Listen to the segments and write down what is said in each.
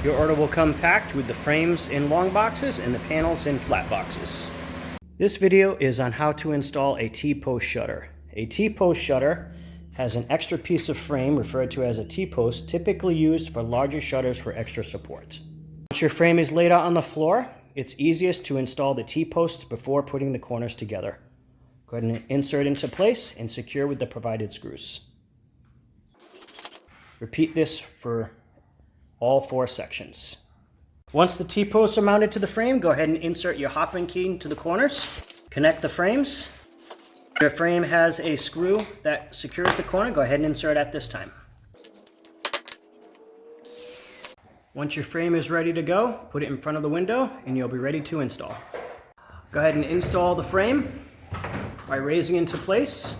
Your order will come packed with the frames in long boxes and the panels in flat boxes. This video is on how to install a T-post shutter. A T-post shutter has an extra piece of frame referred to as a T-post, typically used for larger shutters for extra support. Once your frame is laid out on the floor, it's easiest to install the T-posts before putting the corners together. Go ahead and insert into place and secure with the provided screws. Repeat this for all 4 sections. Once the T-posts are mounted to the frame, go ahead and insert your hopping key into the corners. Connect the frames. If your frame has a screw that secures the corner, go ahead and insert at this time. Once your frame is ready to go, put it in front of the window and you'll be ready to install. Go ahead and install the frame by raising into place.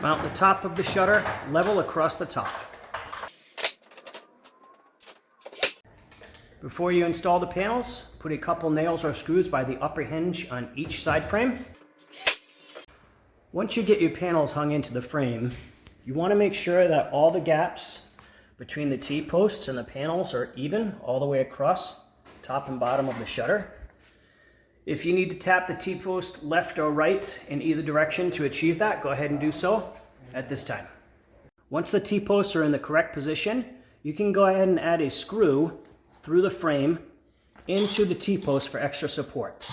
Mount the top of the shutter level across the top. Before you install the panels, put a couple nails or screws by the upper hinge on each side frame. Once you get your panels hung into the frame, you want to make sure that all the gaps between the T-posts and the panels are even all the way across top and bottom of the shutter. If you need to tap the T-post left or right in either direction to achieve that, go ahead and do so at this time. Once the T-posts are in the correct position, you can go ahead and add a screw through the frame into the T-post for extra support.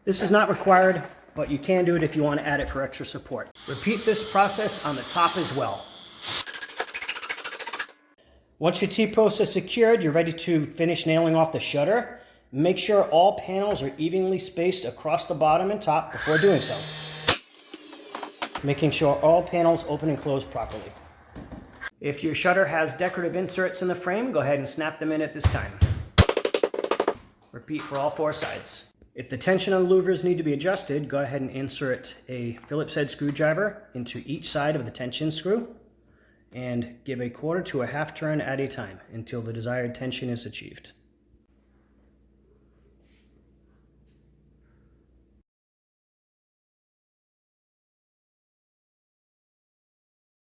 This is not required, but you can do it if you want to add it for extra support. Repeat this process on the top as well. Once your T-posts are secured, you're ready to finish nailing off the shutter. Make sure all panels are evenly spaced across the bottom and top before doing so. Making sure all panels open and close properly. If your shutter has decorative inserts in the frame, go ahead and snap them in at this time. Repeat for all 4 sides. If the tension on the louvers need to be adjusted, go ahead and insert a Phillips head screwdriver into each side of the tension screw and give a 1/4 to a 1/2 turn at a time until the desired tension is achieved.